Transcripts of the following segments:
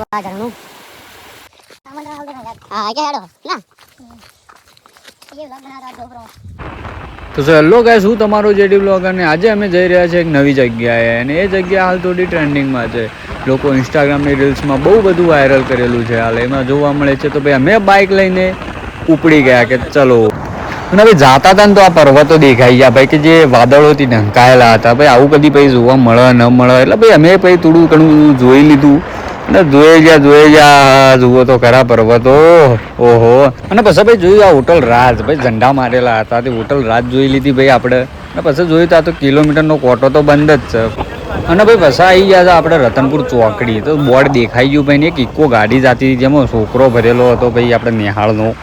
આ ઝરણું હા કે હેડો ના તો હેલો ગાઈસ, હું તમારો જેડી બ્લોગર અને આજે અમે જઈ રહ્યા છીએ એક નવી જગ્યાએ અને એ જગ્યા હાલ થોડી ટ્રેન્ડિંગમાં છે. લોકો ઇન્સ્ટાગ્રામની રીલ્સમાં બહુ બધું વાયરલ કરેલું છે. હાલ એમાં જોવા મળે છે. તો ભાઈ અમે બાઇક લઈને ઉપડી ગયા કે ચલો. અને ભાઈ જાતા હતા ને તો આ પર્વતો દેખાઈ ગયા ભાઈ, કે જે વાદળોથી ઢંકાયેલા હતા. ભાઈ આવું કદી ભાઈ જોવા મળે ન મળે, એટલે ભાઈ અમે ભાઈ થોડું ઘણું જોઈ લીધું અને જોઈ ગયા જુઓ તો ખરા પર્વતો. ઓહો. અને પછી ભાઈ જોયું આ હોટલ રાજ, ભાઈ ઝંડા મારેલા હતા તે હોટલ રાજ જોઈ લીધી ભાઈ આપણે. અને પછી જોયું તો આ તો કિલોમીટરનો કોટો તો બંધ જ છે. અને ભાઈ પછી આવી ગયા હતા આપણે રતનપુર ચોકડી. તો બોર્ડ દેખાઈ ગયું ભાઈ ને, એક ઇકો ગાડી જતી હતી જેમાં છોકરો ભરેલો હતો ભાઈ આપણે નિહાળનો.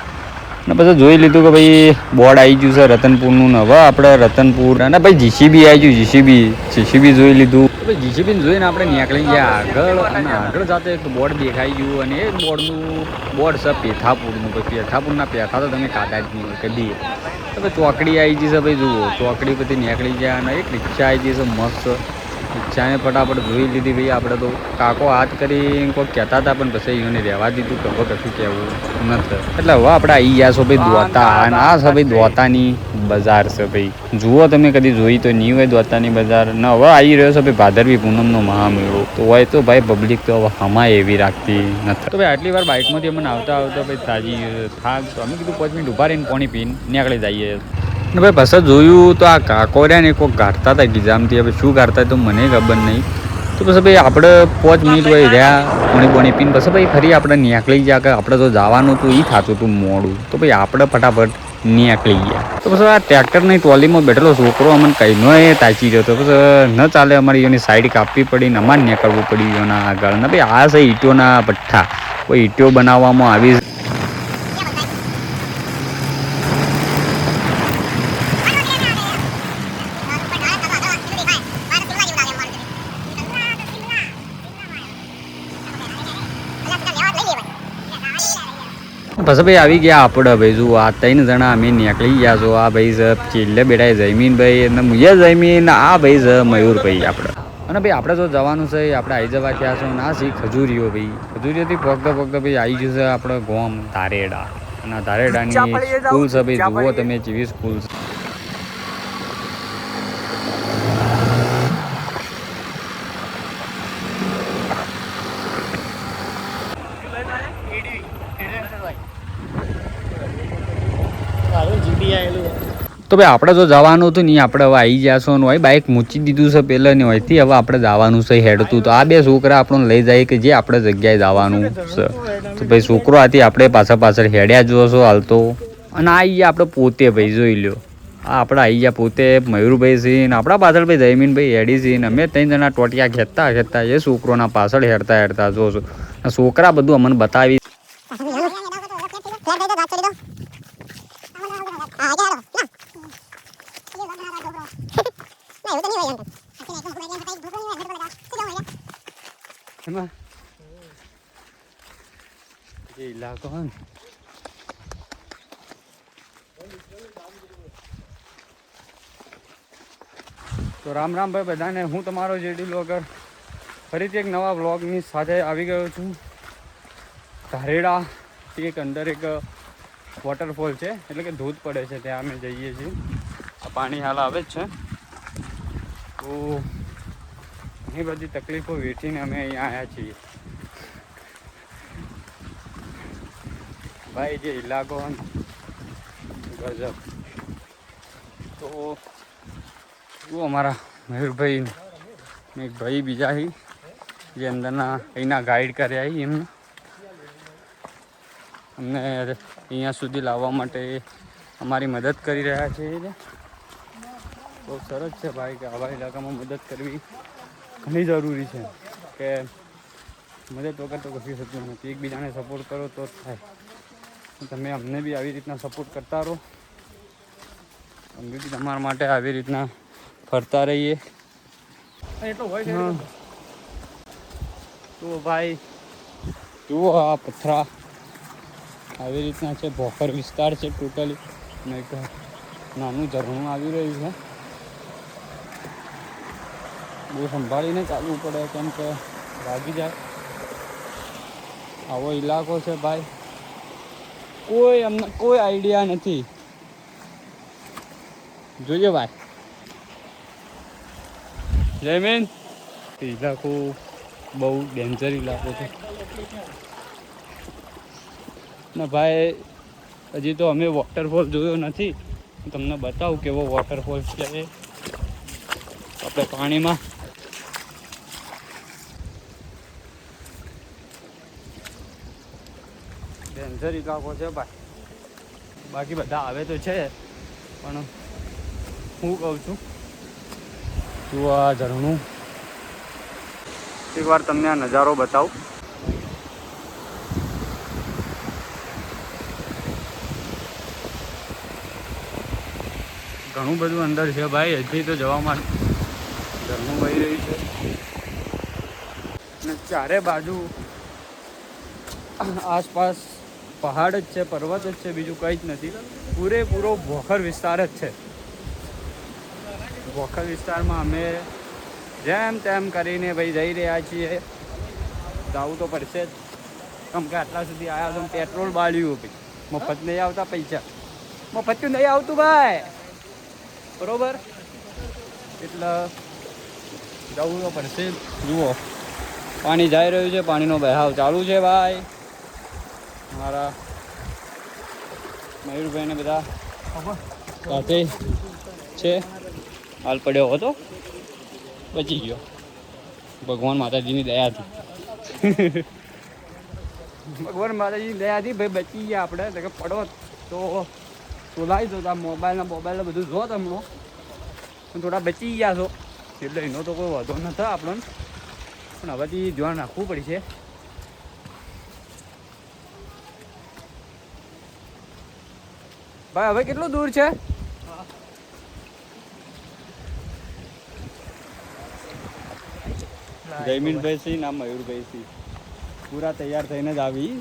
અને પછી જોઈ લીધું કે ભાઈ બોર્ડ આવી ગયું છે રતનપુરનું ને હવે આપણે રતનપુર. અને ભાઈ જીસીબી આવી ગયું, જીસીબી જોઈ લીધું. ભાઈ જીસીબીને જોઈને આપણે નીકળી ગયા આગળ. અને આગળ જાતે એક બોર્ડ દેખાઈ ગયું અને એ બોર્ડ છે પેથાપુરનું. ભાઈ પેથાપુરના પેથા તો તમે કાઢા જ નહીં હોય કદી. તો ભાઈ ચોકડી આવી ગઈ છે ભાઈ જુઓ, ચોકડી પછી નીકળી ગયા અને એક રિક્ષા આવી ગઈ છે મસ્ત. રિક્ષાને ફટાફટ જોઈ લીધી ભાઈ આપણે. તો કાકો હાથ કરી કોઈ કહેતા હતા પણ પછી એને રહેવા દીધું કે હવે કશું કહેવું નથી. એટલે હવે આપણે આવી ગયા છો ભાઈ દ્વાતા. અને આ છે ભાઈ દ્વાતાની બજાર છે ભાઈ. જુઓ તમે કદી જોઈ તો નહીં હોય દ્વાતાની બજાર. ને હવે આવી રહ્યો છે ભાઈ ભાદરવી પૂનમનો મહામેળો. તો હોય તો ભાઈ પબ્લિક તો હવે હમાય એવી રાખતી નથી. તો ભાઈ આટલી વાર બાઇકમાંથી અમને આવતા ભાઈ તાજી થાક. તો અમે કીધું 5 મિનિટ ઉભા રહીને પાણી પીને નીકળી જઈએ. ને ભાઈ પછી જોયું તો આ કાકો રહ્યા ને કોઈક ગાઢતા હતા ગીજામથી. હવે શું ગાઢતા તો મને ખબર નહીં. તો પછી ભાઈ આપણે 5 મિનિટ ભાઈ રહ્યા પાણી પીને પછી ભાઈ ફરી આપણે નીકળી ગયા કે આપણે તો જવાનું હતું એ થતું હતું મોડું. તો ભાઈ આપણે ફટાફટ નીકળી ગયા. તો પછી આ ટ્રેક્ટરની ટ્રોલીમાં બેઠેલો છોકરો અમને કહીનો એ તાચી રહ્યો હતો. પછી ન ચાલે, અમારી એની સાઈડ કાપવી પડી ને અમારે નીકળવું પડ્યું એના આગળ. ને ભાઈ આ છે ઈંટોના ભઠ્ઠા. કોઈ ઈંટો બનાવવામાં આવી. પછી ભાઈ આવી ગયા આપણે ભાઈ જુઓ આ 3 જણા અમે નીકળી ગયા છો. આ ભાઈ છે ચેલ્લે બેઠા જયમીનભાઈ અને મુયે જયમીન. આ ભાઈ છે મયુરભાઈ આપણે. અને ભાઈ આપણે જો જવાનું છે આપણે આવી જવા થયા છો. અને આ છે ખજૂરીઓ ભાઈ. ખજૂરીઓથી પગતા ભાઈ આવી ગયું છે આપણે ગોમ ધારેડા. અને ધારેડાની સ્કૂલ છે ભાઈ. જુઓ તમે જેવી સ્કૂલ છે. તો ભાઈ આપણે જો જવાનું હતું નહીં આપણે હવે આવી ગયા છો. હોય બાઇક મૂકી દીધું છે પહેલાં ને હોયથી હવે આપણે જવાનું છે હેડતું. તો આ 2 છોકરા આપણને લઈ જાય કે જે આપણે જગ્યાએ જવાનું છે. તો ભાઈ છોકરો આથી આપણે પાછળ હેડ્યા જો છો હાલ તો. અને આવી ગયા આપણે પોતે ભાઈ જોઈ લો. આ આપણે આવી ગયા પોતે મયુરભાઈ છે ને આપણા પાછળ ભાઈ જયમીનભાઈ હેડી છે ને અમે 3 જણા ટોટિયા ખેંચતા એ છોકરોના પાછળ હેડતા જોશો. છોકરા બધું અમને બતાવી. તો રામ ભાઈ બધાને. હું તમારો જેડી બ્લોગર ફરીથી એક નવા બ્લોગની સાથે આવી ગયો છું. ધારેડા એક અંદર એક વોટરફોલ છે, એટલે કે ધોધ પડે છે, ત્યાં અમે જઈએ છીએ. આ પાણી હાલ આવે જ છે. તો ઘણી બધી તકલીફો વેઠીને અમે અહીંયા આવ્યા છીએ ભાઈ. જે ઇલાકો ગજબ. તો શું અમારા મયુરભાઈ એક ભાઈ બીજા જે અંદરના અહીંના ગાઈડ કર્યા એમને અમને અહીંયા સુધી લાવવા માટે અમારી મદદ કરી રહ્યા છે. બહુ સરસ છે ભાઈ કે આવા ઇલાકામાં મદદ કરવી ઘણી જરૂરી છે. કે મદદ વગર તો કશું થતું નથી. એકબીજાને સપોર્ટ કરો તો જ થાય. તમે અમને બી આવી રીતના સપોર્ટ કરતા રહો. અમે બી તમારા માટે આવી રીતના ફરતા રહીએ. તો ભાઈ જુઓ આ પથરા આવી રીતના છે. ભોકર વિસ્તાર છે ટોટલી. અને એક નાનું ઝરણું આવી રહ્યું છે. બહુ સંભાળીને ચાલવું પડે કેમ કે વાગી જાય. આવો ઇલાકો છે ભાઈ, કોઈ અમને કોઈ આઈડિયા નથી. જોઈએ ભાઈ જયમીન, ઇલાકો બહુ ડેન્જર ઇલાકો છે ને ભાઈ. હજી તો અમે વોટરફોલ જોયો નથી, તમને બતાવું કેવો વોટરફોલ છે. આપણે પાણીમાં ડેન્જર ઇલાકો છે ભાઈ. બાકી બધા આવે તો છે, પણ હું કહું છું તું આ ઝરણું એક વાર તમને આ નજારો બતાવું. ઘણું બધું અંદર છે ભાઈ, હજી તો જવા માટે ઝરણું વહી રહ્યું છે અને ચારે બાજુ આસપાસ પહાડ જ છે, પર્વત જ છે, બીજું કંઈ જ નથી. પૂરેપૂરો ભોખર વિસ્તાર જ છે. ભોખર વિસ્તારમાં અમે જેમ તેમ કરીને ભાઈ જઈ રહ્યા છીએ. જવું તો પડશે જ, કેમ કે આટલા સુધી આવ્યા તો પેટ્રોલ બાળ્યું ભાઈ. મફત નહીં આવતા પૈસા, મફત નહીં આવતું ભાઈ, બરોબર? એટલે જવું તો પડશે જ. જુઓ પાણી જઈ રહ્યું છે, પાણીનો બહાવ ચાલુ છે ભાઈ. મારા મયુરભાઈને બધા સાથે છે. હાલ પડ્યો હતો, બચી ગયો ભગવાન માતાજીની દયાથી. ભગવાન માતાજીની દયાથી ભાઈ બચી ગયા આપણે. કે પડો તો સોલાઈ દો, મોબાઈલ બધું જો તમને, થોડા બચી ગયા છો એટલે એનો તો કોઈ વાંધો નથી આપણને, પણ હવેથી ધ્યાન રાખવું પડશે. ભાઈ હવે કેટલું દૂર છે? જયમીનભાઈ સિંહ ના મયુરભાઈ સિંહ પૂરા તૈયાર થઈને જ આવી.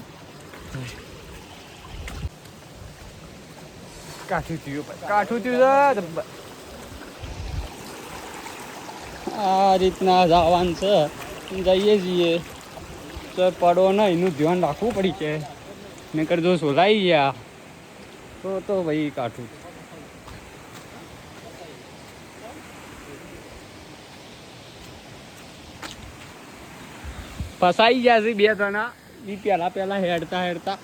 કાઠું થયું આ રીતના જવાનું છે. જઈએ છીએ તો પડો ને એનું ધ્યાન રાખવું પડી છે, નકર જો સોલાઈ ગયા તો ભાઈ કાઠું. ફસાઈ ગયા છે બે જણા. એ પહેલા હેડતા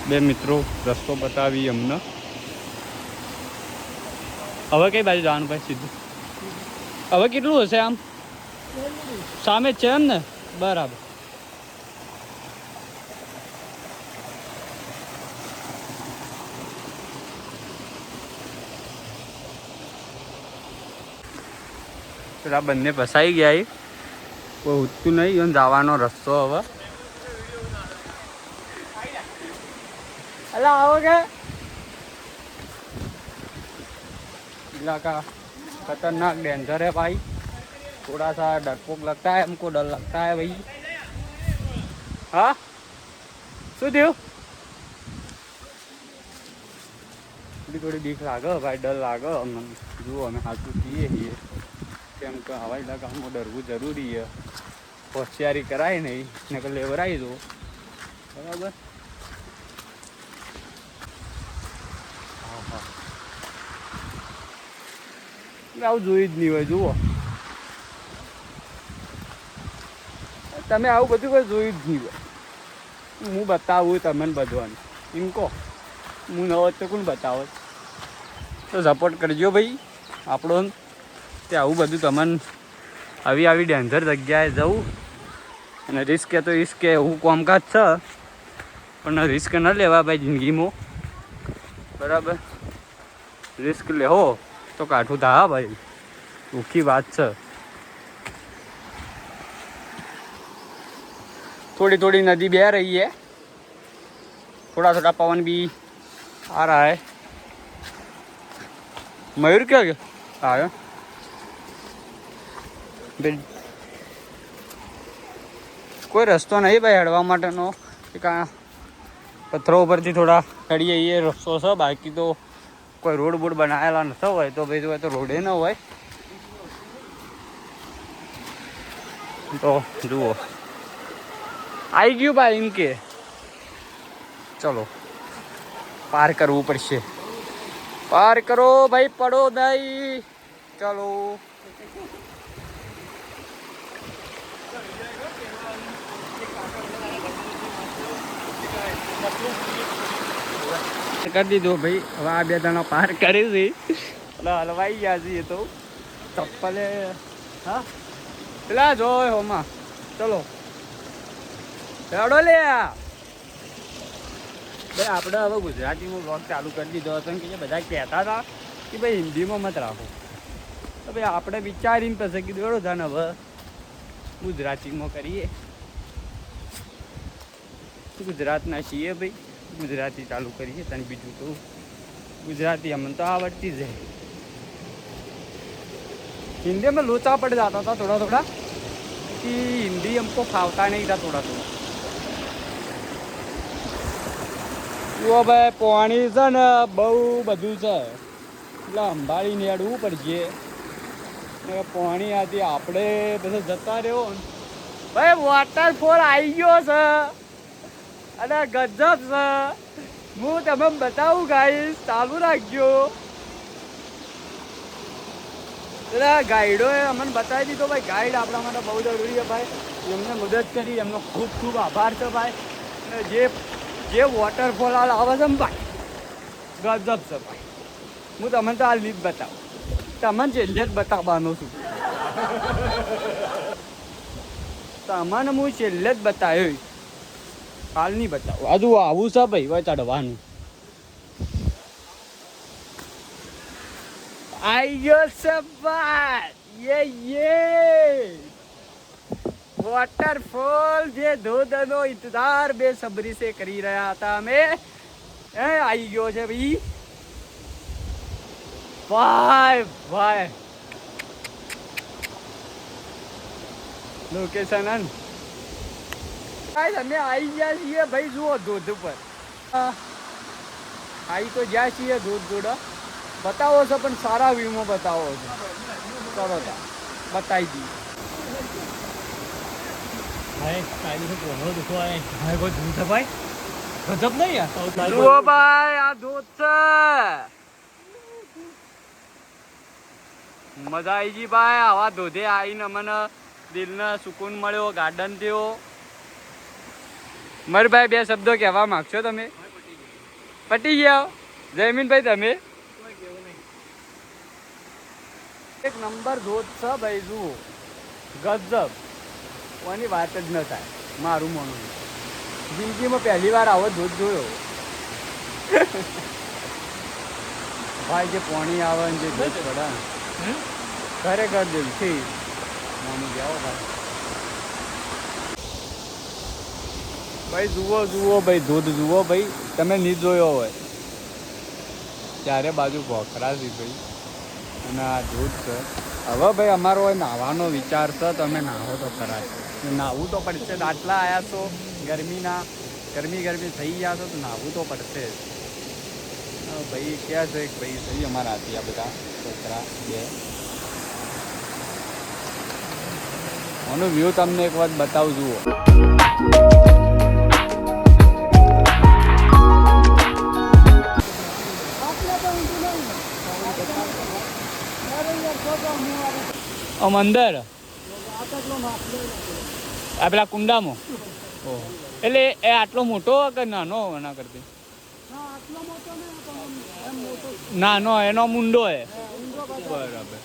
બે મિત્રો રસ્તો બતાવી અમને. હવે કઈ બાજુ જવાનું ભાઈ? સીધું. હવે કેટલું હશે આમ? સામે જ છે એમ ને? બરાબર. પેલા બંને ફસાઈ ગયા. કોઈ ઉઠતું નહીં, જવાનો રસ્તો હવે. अल्लाह आओगे? इलाका खतरनाक डेंजर है भाई, थोड़ा सा डरपोक लगता है हमको, डर लगता है भाई. हाँ શું થયું? થોડી બીક લાગે ભાઈ, ડર લાગે અમને. જુઓ અમે સાચું કહીએ છીએ, કેમ કે આવા ઇલાકામાં ડરવું જરૂરી છે. હોશિયારી કરાય નહીં ને કે લેવરાઈ દો, બરાબર? આવું જોયું જ નહીં હોય. જુઓ તમે આવું બધું કોઈ જોયું જ નહીં હોય. હું બતાવું તમને બધું એમ કહો. હું ન હોત તો કોણ બતાવો? તો સપોર્ટ કરજો ભાઈ આપણો. તે આવું બધું તમને આવી ડેન્જર જગ્યાએ જવું અને રિસ્ક તો રિસ્ક એવું કામકાજ છે, પણ રિસ્ક ન લેવા ભાઈ જિંદગીમાં, બરાબર? રિસ્ક લેવો તો કાઠું થા ભાઈ, દુઃખી વાત છે. थोड़ी नदी बह रही है, थोड़ा पवन भी आ रहा है. मयूर क्या आया? कोई रस्तो नहीं भाई हड़वा माटेनो, पत्थरों पर थोड़ा हड़िए ये रस्तो है, बाकी तो કોઈ રોડ બોડ બનાવેલા નતો હોય તો ભાઈ તો રોડે ન હોય તો જુઓ આવી ગયું ભાઈ એમ કે ચલો પાર કરવું પડશે પાર કરો ભાઈ પડો નહીં ચલો કરી દીધો ભાઈ હવે આ બે જણા પાર કરી છે એટલે હલવાઈ ગયા છે એ તો ચપ્પલે હા પેલા જોય હોમાં ચલો હેડો લે ભાઈ આપણે હવે ગુજરાતીમાં બ્લોગ ચાલુ કરી દીધો હતો કે બધા કહેતા હતા કે ભાઈ હિન્દીમાં મત રાખો તો ભાઈ આપણે વિચારીને પછી કીધું એડો થાય ને હવે ગુજરાતીમાં કરીએ ગુજરાતના છીએ ભાઈ ગુજરાતી ચાલુ કરીએ તને બીજું તો ગુજરાતી અમને તો આવડતી જ हिंदी में लोचा पड़ जाता था थोड़ा थोड़ा कि हिंदी हमको फावता नहीं था थोड़ा थोड़ा वो भाई पानी છે ને બહુ બધું છે એટલે અંબાડીને હેડવું પડશે પાણી આથી આપણે બધા જતા રહ્યો ભાઈ વોટરફોલ આવી ગયો છે અને ગજબ છે હું તમે બતાવું ગાઈસ ચાલુ રાખજો ગાઈડોએ અમને બતાવી દીધો ભાઈ ગાઈડ આપણા માટે બહુ જરૂરી છે ભાઈ એમને મદદ કરી એમનો ખૂબ ખૂબ આભાર છે ભાઈ અને જે વોટરફોલ હાલ આવે છે ને ભાઈ ગજબ છે ભાઈ હું તમને તો હાલ નહીં જ બતાવું તમને છેલ્લે જ બતાવવાનો છું તમને હું છેલ્લે જ બતાવ્યો હાલ નહીં બતાવું હજુ આવું છે ભાઈ હવે ચડવાનું आइयो सब ये वॉटरफॉल જે ધોધનો ઇંતજાર બેસબરી से કરી રહ્યા હતા અમે આવી ગયો છે ભાઈ ભાઈ ભાઈ લોકેશન અમે આવી ગયા છીએ ભાઈ જુઓ ધોધ ઉપર આવી તો જ્યાં છીએ ધોધ જોડે बताओ છો પણ સારા વ્યૂમાં બતાવો છો ચલો બતાવી દી ભાઈ કાઈ કોનો દુખો આય ભાઈ કોઈ ધૂત ભાઈ ગજબ નહીં યાર જુઓ ભાઈ આ ધૂત છે મજા આવી ગઈ ભાઈ આવા ધોધે આવીને મને દિલને સુકૂન મળ્યો ગાર્ડન થયો મારી ભાઈ બે શબ્દો કહેવા માંગશો તમે પટી ગયા જયમીનભાઈ તમે એક નંબર ધોધ છે ભાઈ જુઓ ગજબ કોની વાત જ ન થાય મારું માનવું જિંદગીમાં પહેલી વાર આવો ધોધ જોયો ભાઈ જે પાણી આવે ને જે ધોધ પડે ખરેખર દિલથી માની જાઓ ભાઈ જુઓ ભાઈ ધોધ જુઓ ભાઈ તમે નહીં જોયો હોય ચારે બાજુ ભોખરાજી ભાઈ અને આ ધોધ છે હવે ભાઈ અમારો નાહવાનો વિચાર છે તો અમે નાહો તો ખરા છે નાહવું તો પડશે આટલા આવ્યા છો ગરમી થઈ ગયા છો તો નાહવું તો પડશે ભાઈ ક્યાં છે ભાઈ સહી અમારા હાથી આ બધા છોકરા બે આનું વ્યૂ તમને એક વાર બતાવું જુઓ આમ અંદર આ પેલા કુંડામાં એટલે એ આટલો મોટો કે નાનો એના કરતી નાનો એનો મુંડો હે બરાબર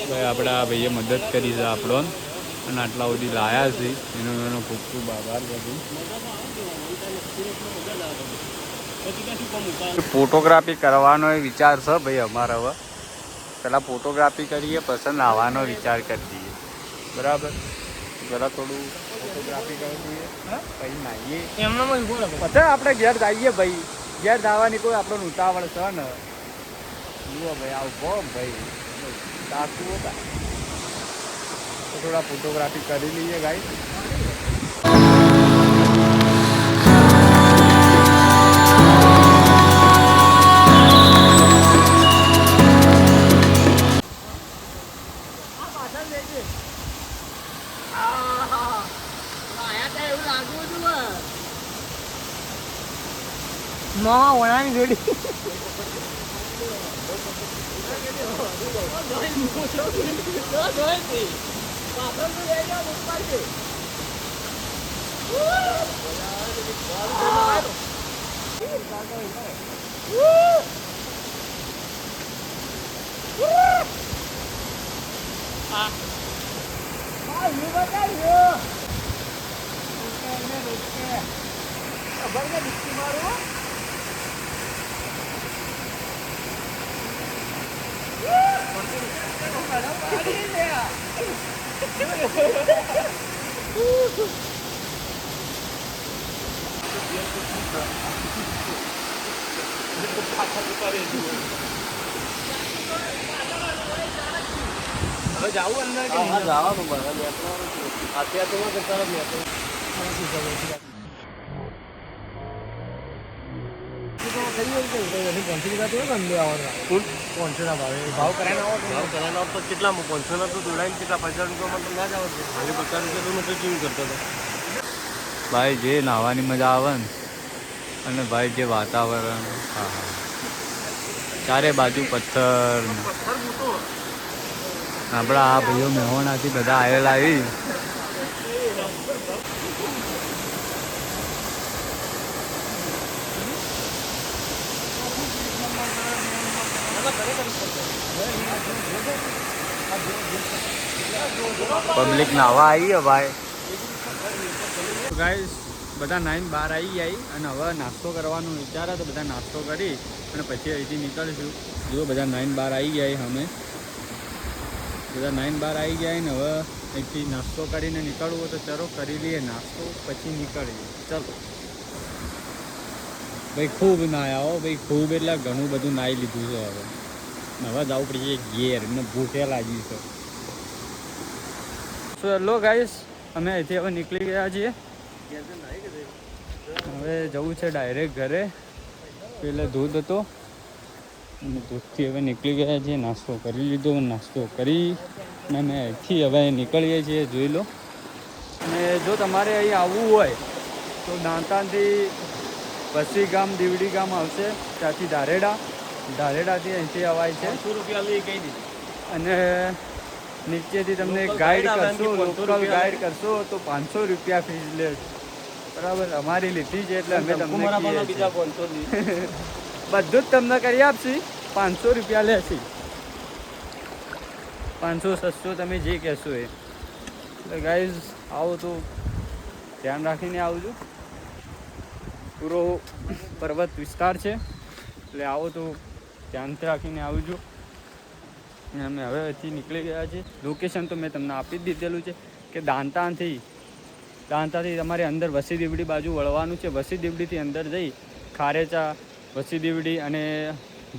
ભાઈ આપણા ભાઈએ મદદ કરી છે આપણો અને આટલા સુધી લાયા છે એનો ખૂબ ખૂબ આભાર બધું ફોટોગ્રાફી કરવાનો વિચાર છે ભાઈ અમારે હવે પહેલાં ફોટોગ્રાફી કરીએ પછી નાહવાનો વિચાર કરી દઈએ બરાબર પહેલાં થોડું ફોટોગ્રાફી કરી દઈએ પછી નાહીએ એમનામાં પછી આપણે ઘેર જઈએ ભાઈ ઘેર જવાની કોઈ આપણને ઉતાવળ છે ને જુઓ ભાઈ આવું ભાઈ સાચું હતા તો થોડા ફોટોગ્રાફી કરી લઈએ ગાઈ મામા ઓણાની જોડી હવે જાવું અંદર કે હા જવાનું બરાબર અત્યારે તો કરતા નથી ભાવ કરાય તો કેટલામાં 500 ના તો દોડાઈને કેટલા 50 રૂપિયામાં તો ના જ આવે ખાલી 50 રૂપિયા તો ચીવ કરતો હતો ભાઈ જે નાહવાની મજા આવે ને અને ભાઈ જે વાતાવરણ હા હા ચારે બાજુ પથ્થર આપણા આ ભાઈઓ મહેમાનાથી બધા આવેલા આવી પબ્લિક નાવા આવી હે ભાઈ ગાઈસ બધા નાઈન બહાર આવી જાય અને હવે નાસ્તો કરવાનો વિચાર તો બધા નાસ્તો કરી અને પછી અહીંથી નીકળીશું જો બધા નાઈન બહાર આવી ગયા અમે બધા નાઈન બહાર આવી ગયા ને હવે અહીંથી નાસ્તો કરીને નીકળવું હોય તો ચલો કરી લઈએ નાસ્તો પછી નીકળીએ ચલો ભાઈ ખૂબ નાયા હો ભાઈ ખૂબ એટલે ઘણું બધું નાહી લીધું છે હવે હવે જવું પડશે ઘેર ને ભૂખે લાગી છે લો ગાઈસ અમે અહીંથી હવે નીકળી ગયા છીએ હવે જવું છે ડાયરેક્ટ ઘરે પેલે દૂધ હતો અને દૂધથી હવે નીકળી ગયા છીએ નાસ્તો કરી લીધો નાસ્તો કરી અને અમે અહીંથી હવે નીકળીએ છીએ જોઈ લો અને જો તમારે અહીં આવવું હોય તો દાંતાથી વસી ગામ દીવડી ગામ આવશે ત્યાંથી ધારેડાથી અહીંથી અવાય છે 100 રૂપિયા લઈ કહી દીધી અને નીચેથી તમને ગાઈડ કરશો લોકલ ગાઈડ કરશો તો 500 રૂપિયા ફીસ લે બરાબર અમારી લીધી છે એટલે અમે તમને બીજા 500 બધું જ તમને કરી આપશી 500 રૂપિયા લેશી 500 600 તમે જે કહેશો એ એટલે ગાઈઝ આવો તો ધ્યાન રાખીને આવજો પૂરો પર્વત વિસ્તાર છે એટલે આવો તો ધ્યાનથી રાખીને આવજો અને અમે હવે અહીંથી નીકળી ગયા છીએ લોકેશન તો મેં તમને આપી જ દીધેલું છે કે દાંતાથી તમારે અંદર વસી દીવડી બાજુ વળવાનું છે વસી દીવડીથી અંદર જઈ ખારેચા વસી દીવડી અને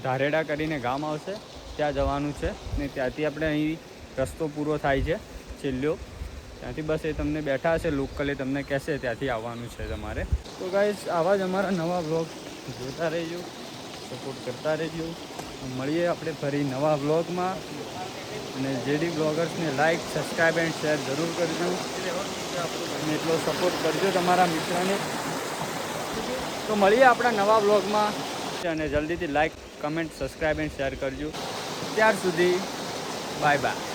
ધારેડા કરીને ગામ આવશે ત્યાં જવાનું છે ને ત્યાંથી આપણે અહીં રસ્તો પૂરો થાય છે છેલ્લો ત્યાંથી બસ એ તમને બેઠા હશે લોકલે તમને કહેશે ત્યાંથી આવવાનું છે તમારે તો ગાઈસ આવા જ અમારા નવા બ્લોગ જોતા રહેજો સપોર્ટ કરતા રહેજો મળીએ આપણે ફરી નવા બ્લોગમાં અને જેડી બ્લોગર્સને લાઈક સબસ્ક્રાઈબ એન્ડ શેર જરૂર કરજો અને એટલો સપોર્ટ કરજો તમારા મિત્રને તો મળીએ આપણા નવા બ્લોગમાં અને જલ્દીથી like comment subscribe and share કરજો ત્યાર સુધી બાય બાય